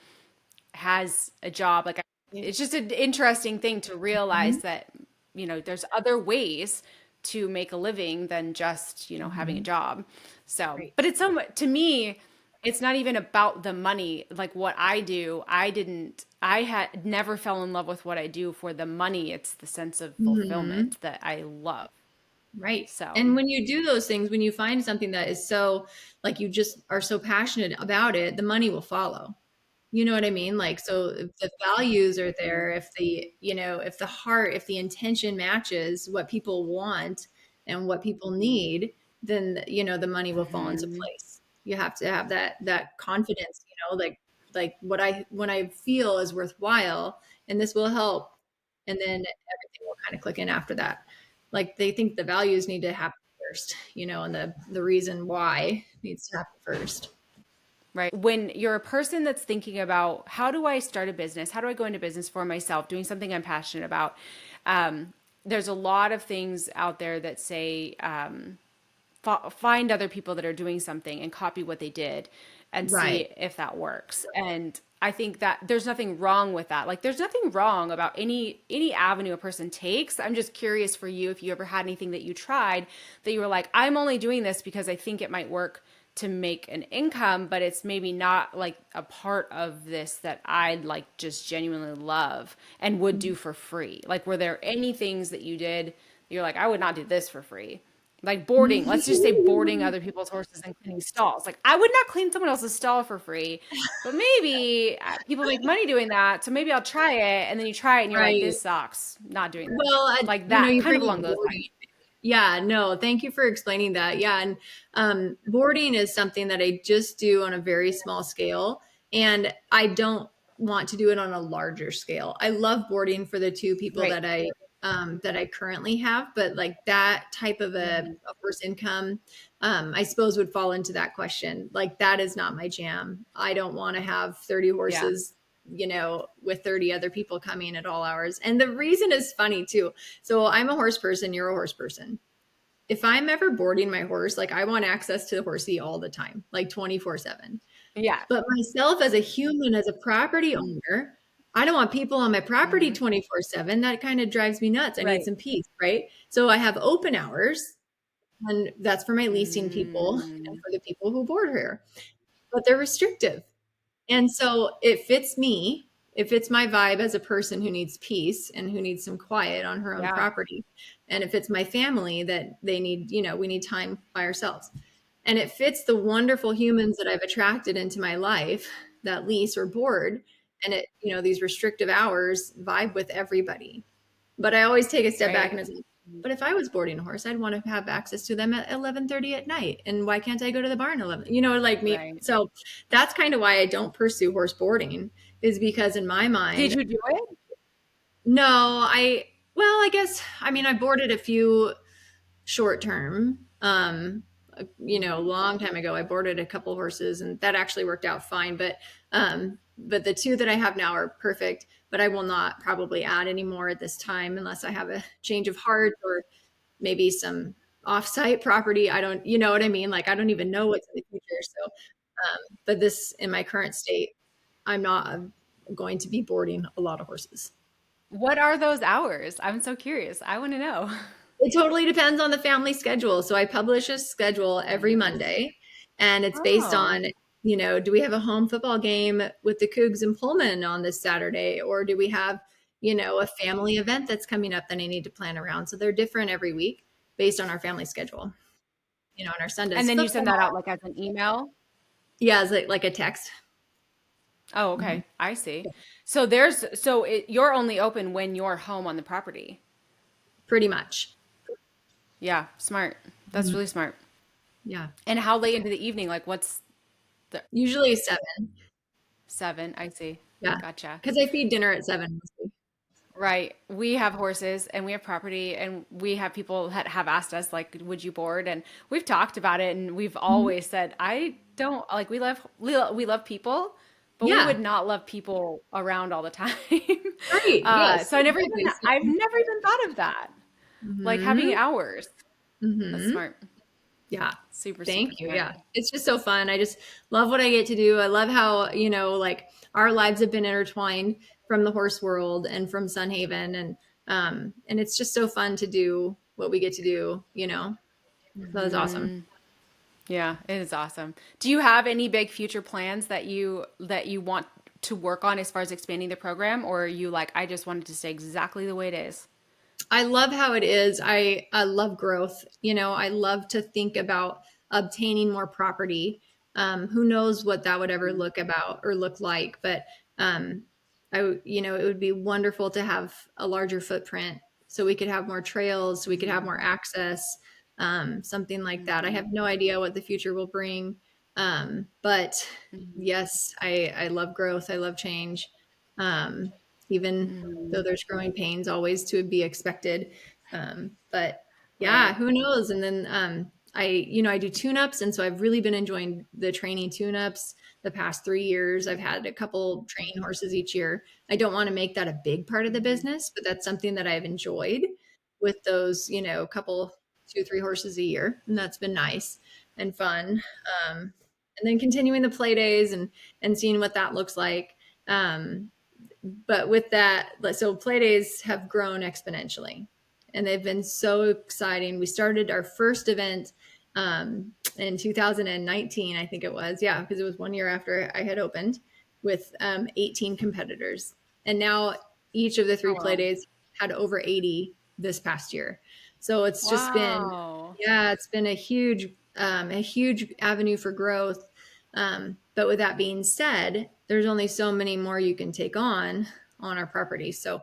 B: has a job. It's just an interesting thing to realize
A: Mhm.
B: that, there's other ways to make a living than just, having a
A: Mhm.
B: job. So,
A: Right.
B: but it's so much to me, it's not even about the money. Like what I do, I had never fell in love with what I do for the money. It's the sense of
A: Mhm.
B: fulfillment that I love.
A: Right.
B: So,
A: And when you do those things, when you find something that is so, like, you just are so passionate about it, the money will follow. You know what I mean? Like, so if the values are there, if the heart, if the intention matches what people want and what people need, then, the money will fall into
B: mhm.
A: place. You have to have that confidence, like when I feel is worthwhile and this will help. And then everything will kind of click in after that. Like they think the values need to happen first, and the reason why needs to happen first.
B: Right. When you're a person that's thinking about how do I start a business? How do I go into business for myself, doing something I'm passionate about? There's a lot of things out there that say find other people that are doing something and copy what they did and
A: Right.
B: see if that works. And I think that there's nothing wrong with that. Like there's nothing wrong about any avenue a person takes. I'm just curious for you if you ever had anything that you tried that you were like, I'm only doing this because I think it might work to make an income, but it's maybe not like a part of this that I'd like just genuinely love and would do for free. Like were there any things that you did you're like, I would not do this for free? Like boarding, let's just say boarding other people's horses and cleaning stalls. Like I would not clean someone else's stall for free, but maybe people make money doing that. So maybe I'll try it. And then you try it and you're like,
A: Right.
B: this sucks. Not doing this.
A: Well,
B: Like that,
A: you
B: kind
A: bring
B: of
A: up
B: along those
A: boarding.
B: lines.
A: Yeah, no, thank you for explaining that. Yeah, and boarding is something that I just do on a very small scale, and I don't want to do it on a larger scale. I love boarding for the two people
B: Right.
A: that I currently have, but like that type of
B: Mhm.
A: a first income, I suppose would fall into that question. Like that is not my jam. I don't want to have 30
B: Yeah.
A: horses, with 30 other people coming at all hours. And the reason is funny too. So I'm a horse person, you're a horse person. If I'm ever boarding my horse, like I want access to the horsey all the time, like 24/7.
B: Yeah.
A: But myself as a human, as a property owner, I don't want people on my property
B: Mhm.
A: 24/7. That kind of drives me nuts. I need
B: Right.
A: some peace, right? So I have open hours, and that's for my leasing people and
B: Mm.
A: for the people who board here. But they're restrictive. And so it fits me. It fits my vibe as a person who needs peace and who needs some quiet on her own
B: Yeah.
A: property. And it fits my family that they need, we need time by ourselves. And it fits the wonderful humans that I've attracted into my life that lease or board. And these restrictive hours vibe with everybody. But I always take a step back
B: Right.
A: and it's like, but if I was boarding a horse, I'd want to have access to them at 11:30 at night. And why can't I go to the barn 11? Like me.
B: Right.
A: So that's kind of why I don't pursue horse boarding is because in my
B: Did
A: mind,
B: you do it?
A: no, well, I guess, I mean, I boarded a few short term. A
B: Mhm.
A: long time ago, I boarded a couple horses, and that actually worked out fine. But the two that I have now are perfect. But I will not probably add any more at this time unless I have a change of heart or maybe some offsite property. I don't, you know what I mean? Like I don't even know what's in the future. So, but this in my current state, I'm not going to be boarding a lot of horses.
B: What are those hours? I'm so curious. I want to know.
A: It totally depends on the family schedule. So I publish a schedule every Monday, and it's based
B: Oh.
A: on, do we have a home football game with the Cougs and Pullman on this Saturday, or do we have, a family event that's coming up that I need to plan around? So they're different every week based on our family schedule. And our son
B: And
A: does
B: then you send
A: football.
B: that out like as an email?
A: Yeah, it's like a text.
B: Oh,
A: Mhm.
B: okay. I see. So you're only open when you're home on the property.
A: Pretty much.
B: Yeah, smart. That's
A: Mhm.
B: really smart.
A: Yeah.
B: And how late into the evening? Like what's the
A: Usually 7.
B: 7? I see.
A: Yeah.
B: Gotcha.
A: Because I feed dinner at 7 mostly.
B: Right. We have horses and we have property and we have people that have asked us like, would you board? And we've talked about it and we've
A: Mhm.
B: always said, I don't like we love people, but we
A: Yeah.
B: would not love people around all the time.
A: Right. Yes.
B: So
A: Exactly.
B: I've never even thought of that. Like having
A: Mhm.
B: hours. That's
A: Mhm.
B: smart.
A: Yeah.
B: Super, super
A: Thank you.
B: smart.
A: Yeah. It's just so fun. I just love what I get to do. I love how, like our lives have been intertwined from the horse world and from Sunhaven and it's just so fun to do what we get to do. So that's awesome.
B: Hmm. Yeah, it is awesome. Do you have any big future plans that you want to work on as far as expanding the program, or are you like, I just want it to stay exactly the way it is?
A: I love how it is. I love growth. I love to think about obtaining more property. Who knows what that would ever look like, but um, it would be wonderful to have a larger footprint so we could have more trails, so we could have
B: Mhm.
A: more access, something like that. I have
B: Mhm.
A: no idea what the future will bring, but
B: Mhm.
A: yes, I love growth. I love change. Um, Even though
B: Mhm.
A: there's growing pains always to be expected. But yeah,
B: Right.
A: who knows? And then I do tune-ups, and so I've really been enjoying the training tune-ups the past 3 years. I've had a couple training horses each year. I don't want to make that a big part of the
B: Mhm.
A: business, but that's something that I've enjoyed with those, couple 2, 3 horses a year, and that's been nice and fun. Um, and then continuing the play days and seeing what that looks like. But with that, so play days have grown exponentially and they've been so exciting. We started our first event in 2019, I think it was. Yeah, because it was 1 year after I had opened with 18 competitors. And now each of the three
B: Oh,
A: play
B: wow.
A: days had over 80 this past year. So it's just been,
B: Wow.
A: yeah, it's been a huge avenue for growth. But with that being said, there's only so many more you can take on our property. So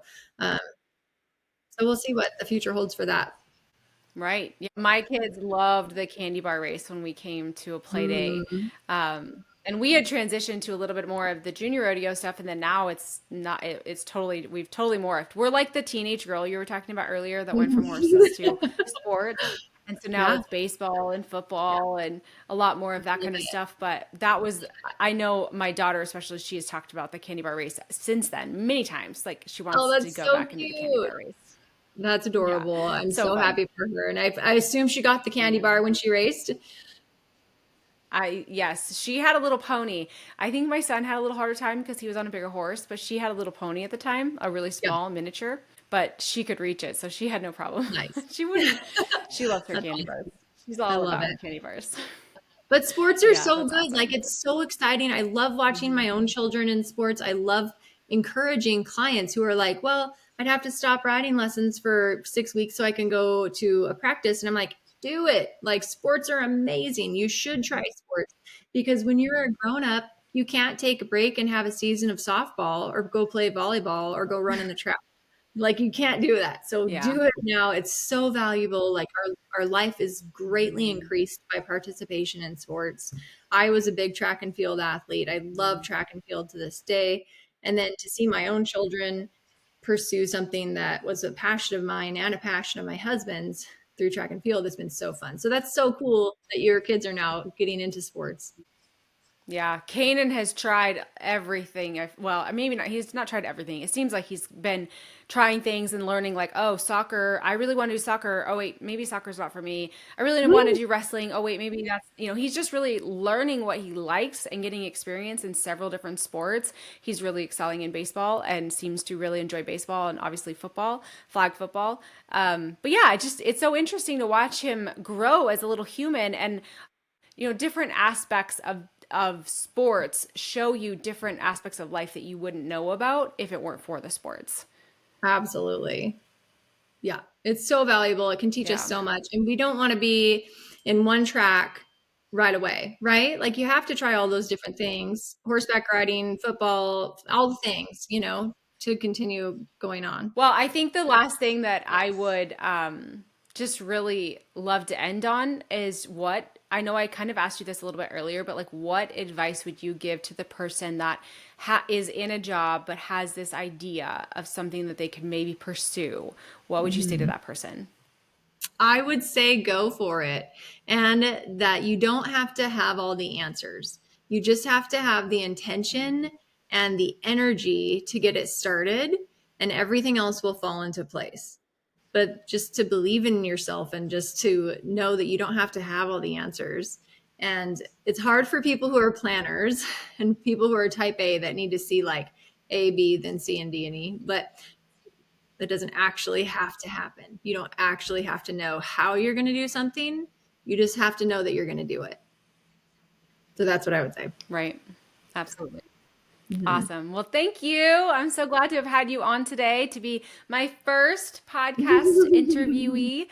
A: we'll see what the future holds for that.
B: Right. Yeah, my kids loved the candy bar race when we came to a play date.
A: Mm.
B: And we had transitioned to a little bit more of the junior rodeo stuff, and then now it's not, it's totally, we've totally morphed. We're like the teenage girl you were talking about earlier that went from horses to sports. And so now
A: Yeah,
B: it's baseball and football and a lot more of that kind of stuff. But that was, I know my daughter, especially, she has talked about the candy bar race since then many times. Like she
A: oh,
B: wants to
A: that's
B: go
A: so
B: back and do the candy
A: cute.
B: bar race.
A: That's
B: Yeah.
A: adorable. I'm
B: So
A: so
B: fun.
A: happy for her. And I assume she got the candy
B: Yeah.
A: bar when she raced.
B: Yes, she had a little pony. I think my son had a little harder time because he was on a bigger horse, but she had a little pony at the time, a really
A: Yeah,
B: small miniature, but she could reach it, so she had no problem.
A: nice.
B: She wouldn't, she loves her
A: That's
B: candy bars.
A: awesome.
B: She's
A: I
B: all
A: love
B: about her
A: it.
B: candy bars.
A: But sports are
B: Yeah,
A: so
B: that's
A: good. Like
B: awesome.
A: it's so exciting. I love watching my
B: Mhm.
A: own children in sports. I love encouraging clients who are like, well, I'd have to stop riding lessons for 6 weeks so I can go to a practice. And I'm like, do it. Like sports are amazing. You should try sports because when you're a grown up, you can't take a break and have a season of softball or go play volleyball or go run in the track. Like you can't do that. So
B: Yeah.
A: do it now. It's so valuable. Like our life is greatly
B: Mhm.
A: increased by participation in sports. I was a big track and field athlete. I love track and field to this day. And then to see my own children pursue something that was a passion of mine and a passion of my husband's through track and field has been so fun. So that's so cool that your kids are now getting into sports.
B: Yeah, Kanan has tried everything. Well, maybe not. He's not tried everything. It seems like he's been trying things and learning, like, oh, soccer. I really want to do soccer. Oh, wait, maybe soccer's not for me. I really want to
A: Woo!
B: do wrestling. Oh, wait, maybe that's, he's just really learning what he likes and getting experience in several different sports. He's really excelling in baseball and seems to really enjoy baseball and obviously football, flag football. But yeah, it's so interesting to watch him grow as a little human, and different aspects of sports show you different aspects of life that you wouldn't know about if it weren't for the sports.
A: Absolutely. Yeah, it's so valuable. It can teach us
B: Yeah.
A: so much. And we don't want to be in one track right away, right? Like you have to try all those different things, horseback riding, football, all the things, to continue going on.
B: Well, I think the last thing that I
A: Yes.
B: would just really love to end on is, what I know I kind of asked you this a little bit earlier, but like, what advice would you give to the person that is in a job but has this idea of something that they could maybe pursue? What would you say to
A: Mhm.
B: that person?
A: I would say go for it, and that you don't have to have all the answers. You just have to have the intention and the energy to get it started, and everything else will fall into place. But just to believe in yourself and just to know that you don't have to have all the answers. And it's hard for people who are planners and people who are type A that need to see like A, B, then C, and D, and E. But that doesn't actually have to happen. You don't actually have to know how you're going to do something. You just have to know that you're going to do it. So that's what I would say.
B: Right. Absolutely.
A: Mhm.
B: Awesome. Well, thank you. I'm so glad to have had you on today to be my first podcast interviewee.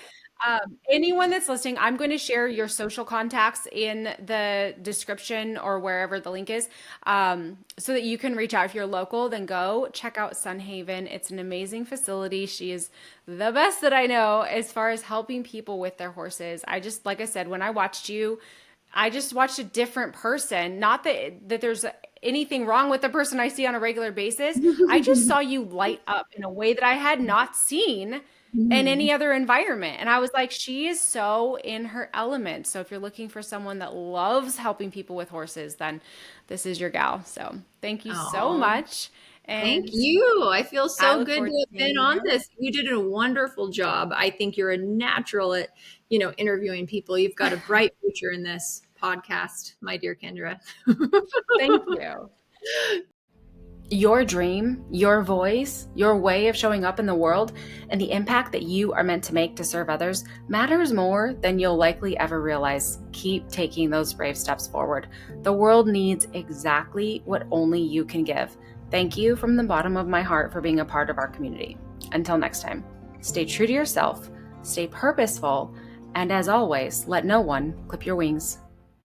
B: Anyone that's listening, I'm going to share your social contacts in the description or wherever the link is, so that you can reach out. If you're local, then go check out Sunhaven. It's an amazing facility. She is the best that I know as far as helping people with their horses. Like I said, when I watched you, I just watched a different person. Not that there's anything wrong with the person I see on a regular basis. I just saw you light up in a way that I had not seen in
A: Mhm.
B: any other environment. And I was like, she is so in her element. So if you're looking for someone that loves helping people with horses, then this is your gal. So thank you so
A: Oh,
B: much.
A: thank
B: And
A: you. I feel
B: I
A: so
B: look
A: good
B: forward
A: to
B: to
A: have
B: seeing
A: been
B: you
A: on
B: again.
A: this. You did a wonderful job. I think you're a natural at, interviewing people. You've got a bright future in this podcast, my dear Kendra.
B: Thank you. Your dream, your voice, your way of showing up in the world, and the impact that you are meant to make to serve others matters more than you'll likely ever realize. Keep taking those brave steps forward. The world needs exactly what only you can give. Thank you from the bottom of my heart for being a part of our community. Until next time, stay true to yourself, stay purposeful, and as always, let no one clip your wings.